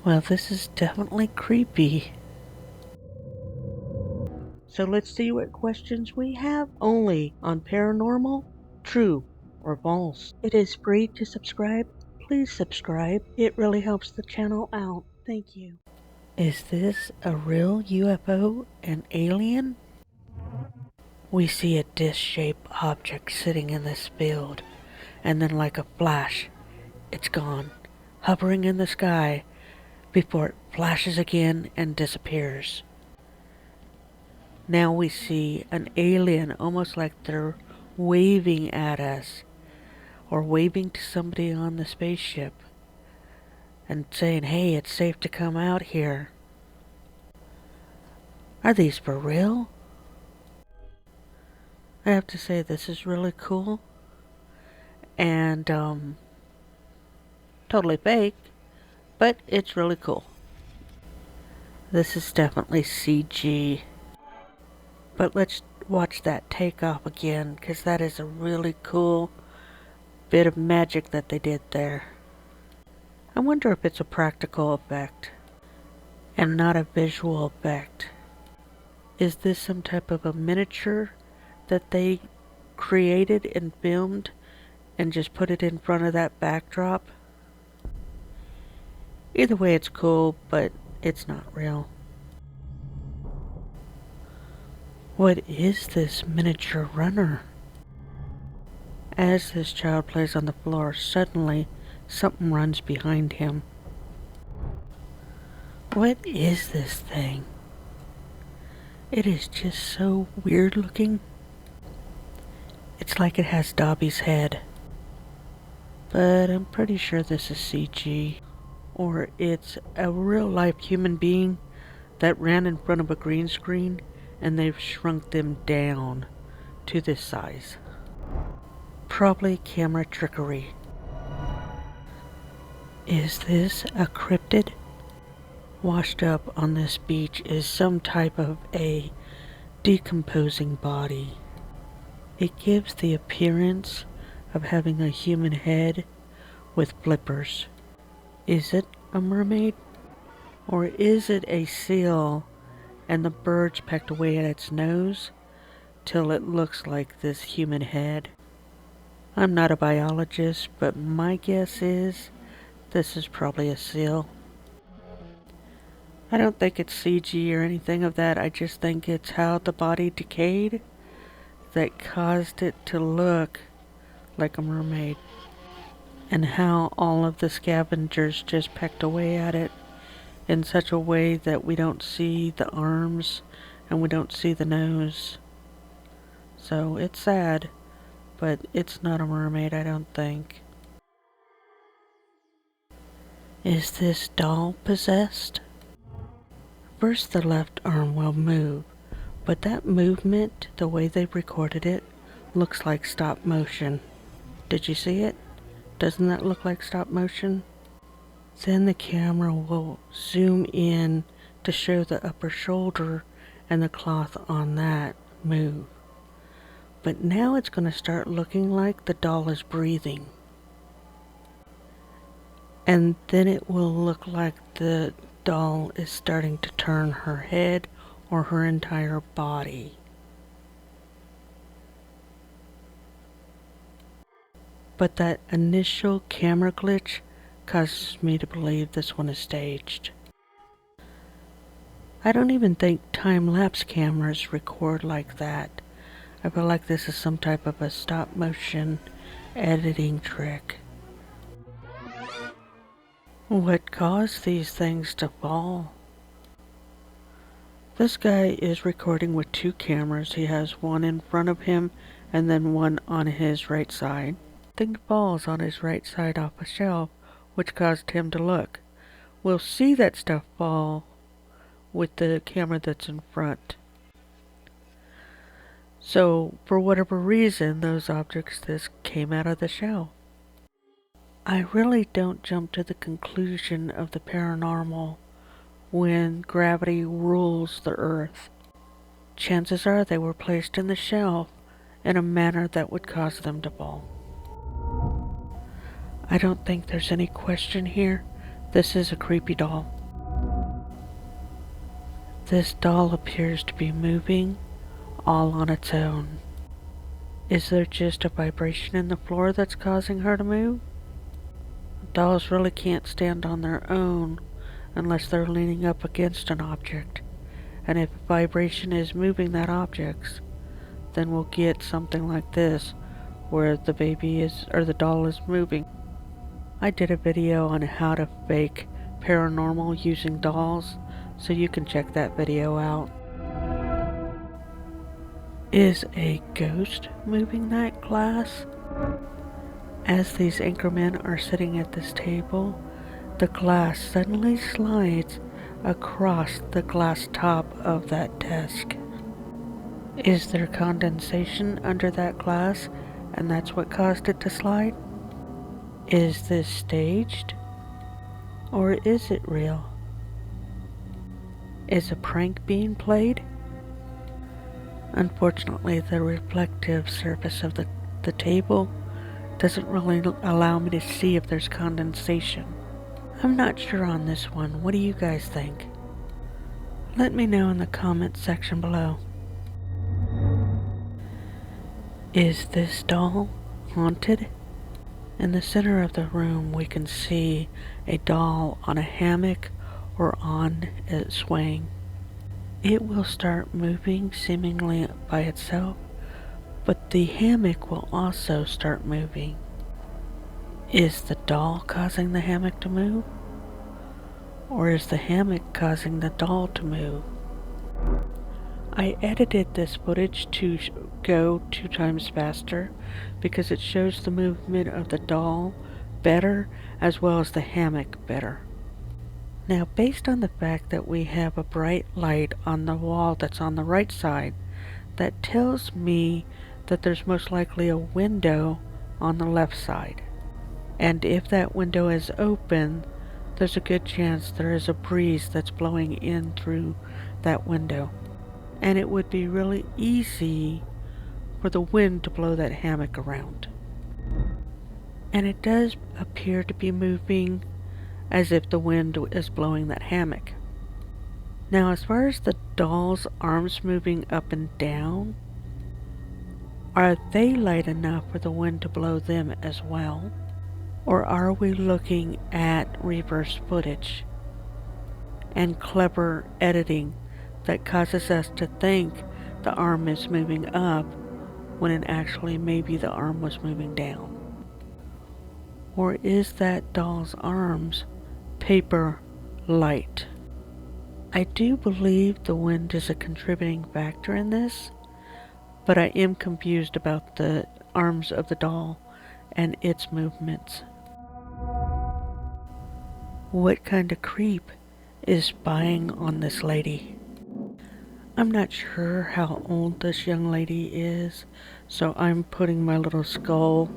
Well, this is definitely creepy. So let's see what questions we have only on Paranormal, True or False. It is free to subscribe. Please subscribe. It really helps the channel out. Thank you. Is this a real UFO, an alien? We see a disc-shaped object sitting in this field, and then like a flash, it's gone, hovering in the sky before it flashes again and disappears. Now we see an alien, almost like they're waving at us, or waving to somebody on the spaceship, and saying, hey, it's safe to come out here. Are these for real? I have to say, this is really cool, and totally fake, but it's really cool. This is definitely CG. But let's watch that take off again, because that is a really cool bit of magic that they did there. I wonder if it's a practical effect and not a visual effect. Is this some type of a miniature that they created and filmed and just put it in front of that backdrop? Either way, it's cool, but it's not real. What is this miniature runner? As this child plays on the floor, suddenly something runs behind him. What is this thing? It is just so weird looking. It's like it has Dobby's head. But I'm pretty sure this is CG. Or it's a real life human being that ran in front of a green screen and they've shrunk them down to this size. Probably camera trickery. Is this a cryptid? Washed up on this beach is some type of a decomposing body. It gives the appearance of having a human head with flippers. Is it a mermaid? Or is it a seal and the birds pecked away at its nose till it looks like this human head? I'm not a biologist, but my guess is this is probably a seal. I don't think it's CG or anything of that. I just think it's how the body decayed that caused it to look like a mermaid, and how all of the scavengers just pecked away at it in such a way that we don't see the arms and we don't see the nose. So it's sad, but it's not a mermaid, I don't think. Is this doll possessed? First, the left arm will move, but that movement, the way they recorded it, looks like stop motion. Did you see it? Doesn't that look like stop motion? Then the camera will zoom in to show the upper shoulder and the cloth on that move. But now it's going to start looking like the doll is breathing. And then it will look like the doll is starting to turn her head or her entire body. But that initial camera glitch causes me to believe this one is staged. I don't even think time-lapse cameras record like that. I feel like this is some type of a stop-motion editing trick. What caused these things to fall? This guy is recording with two cameras. He has one in front of him and then one on his right side. Thing falls on his right side off a shelf, which caused him to look. We'll see that stuff fall with the camera that's in front. So, for whatever reason, those objects just came out of the shelf. I really don't jump to the conclusion of the paranormal when gravity rules the earth. Chances are they were placed in the shelf in a manner that would cause them to fall. I don't think there's any question here. This is a creepy doll. This doll appears to be moving all on its own. Is there just a vibration in the floor that's causing her to move? Dolls really can't stand on their own unless they're leaning up against an object. And if a vibration is moving that object, then we'll get something like this, where the doll is moving. I did a video on how to fake paranormal using dolls, so you can check that video out. Is a ghost moving that glass? As these anchormen are sitting at this table, the glass suddenly slides across the glass top of that desk. Is there condensation under that glass, and that's what caused it to slide? Is this staged? Or is it real? Is a prank being played? Unfortunately, the reflective surface of the table doesn't really allow me to see if there's condensation. I'm not sure on this one. What do you guys think? Let me know in the comments section below. Is this doll haunted? In the center of the room, we can see a doll on a hammock or on a swing. It will start moving seemingly by itself, but the hammock will also start moving. Is the doll causing the hammock to move? Or is the hammock causing the doll to move? I edited this footage to go 2 times faster because it shows the movement of the doll better as well as the hammock better. Now, based on the fact that we have a bright light on the wall that's on the right side, that tells me that there's most likely a window on the left side. And if that window is open, there's a good chance there is a breeze that's blowing in through that window. And it would be really easy for the wind to blow that hammock around. And it does appear to be moving as if the wind is blowing that hammock. Now, as far as the doll's arms moving up and down, are they light enough for the wind to blow them as well? Or are we looking at reverse footage and clever editing that causes us to think the arm is moving up when it actually maybe the arm was moving down? Or is that doll's arms paper light? I do believe the wind is a contributing factor in this, but I am confused about the arms of the doll and its movements. What kind of creep is spying on this lady? I'm not sure how old this young lady is, so I'm putting my little skull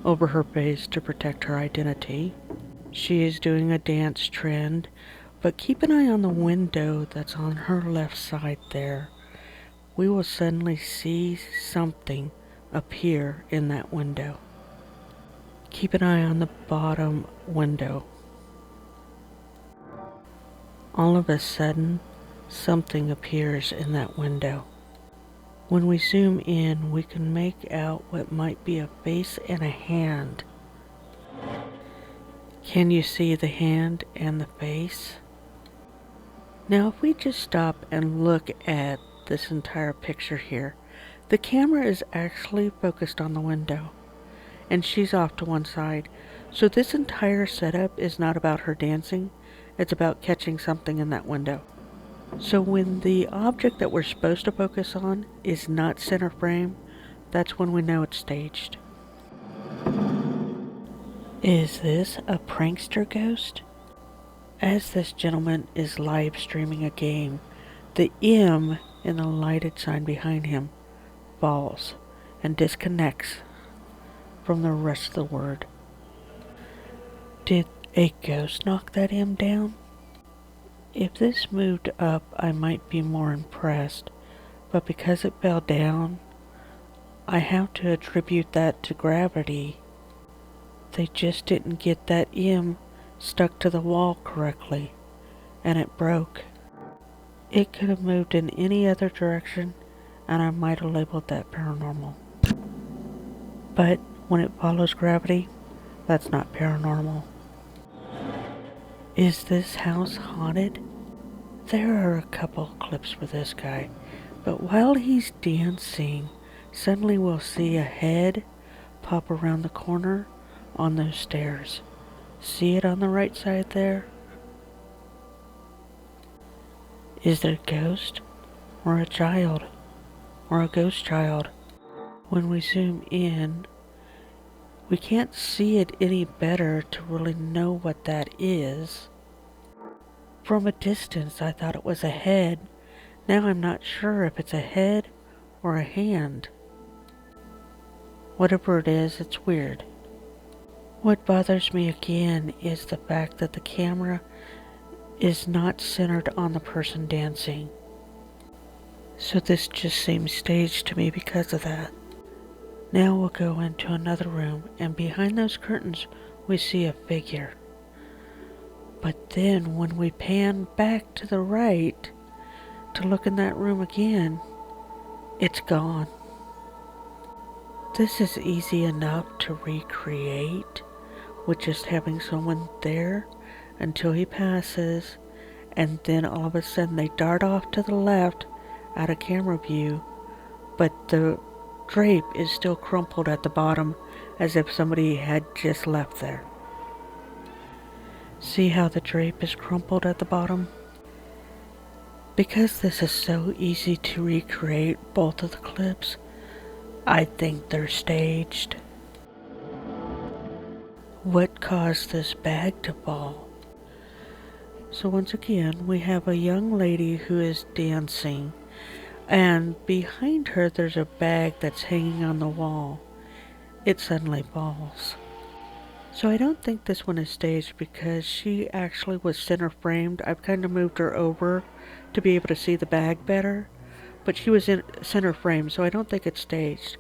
over her face to protect her identity. She is doing a dance trend, but keep an eye on the window that's on her left side there. We will suddenly see something appear in that window. Keep an eye on the bottom window. All of a sudden, something appears in that window. When we zoom in, we can make out what might be a face and a hand. Can you see the hand and the face? Now, if we just stop and look at this entire picture here, the camera is actually focused on the window, and she's off to one side. So this entire setup is not about her dancing, it's about catching something in that window. So when the object that we're supposed to focus on is not center frame, that's when we know it's staged. Is this a prankster ghost? As this gentleman is live streaming a game, the M in the lighted sign behind him falls and disconnects from the rest of the word. Did a ghost knock that M down? If this moved up, I might be more impressed, but because it fell down, I have to attribute that to gravity. They just didn't get that M stuck to the wall correctly, and it broke. It could have moved in any other direction, and I might have labeled that paranormal. But when it follows gravity, that's not paranormal. Is this house haunted? There are a couple clips for this guy, but while he's dancing, suddenly we'll see a head pop around the corner on those stairs. See it on the right side there? Is there a ghost? Or a child? Or a ghost child? When we zoom in, we can't see it any better to really know what that is. From a distance, I thought it was a head. Now I'm not sure if it's a head or a hand. Whatever it is, it's weird. What bothers me again is the fact that the camera is not centered on the person dancing. So this just seems staged to me because of that. Now we'll go into another room, and behind those curtains we see a figure. But then when we pan back to the right to look in that room again, it's gone. This is easy enough to recreate with just having someone there until he passes, and then all of a sudden they dart off to the left out of camera view, but the drape is still crumpled at the bottom as if somebody had just left there. See how the drape is crumpled at the bottom? Because this is so easy to recreate both of the clips, I think they're staged. What caused this bag to fall? So once again, we have a young lady who is dancing, and behind her there's a bag that's hanging on the wall. It suddenly falls. So I don't think this one is staged because she actually was center framed. I've kind of moved her over to be able to see the bag better, but she was in center frame, so I don't think it's staged.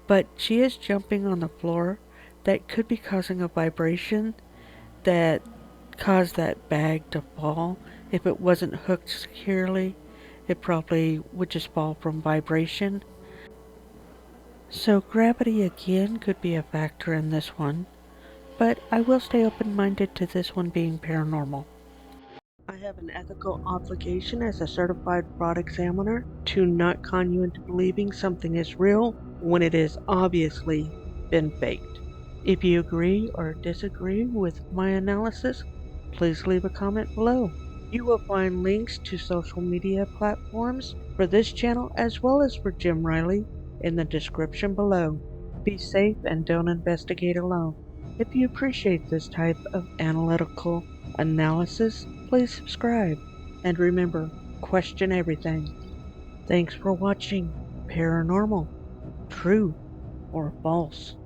But she is jumping on the floor. That could be causing a vibration that caused that bag to fall. If it wasn't hooked securely, it probably would just fall from vibration. So gravity again could be a factor in this one, but I will stay open-minded to this one being paranormal. I have an ethical obligation as a certified fraud examiner to not con you into believing something is real when it has obviously been faked. If you agree or disagree with my analysis, please leave a comment below. You will find links to social media platforms for this channel as well as for Jim Riley in the description below. Be safe and don't investigate alone. If you appreciate this type of analytical analysis, please subscribe. And remember, question everything. Thanks for watching Paranormal, True or False.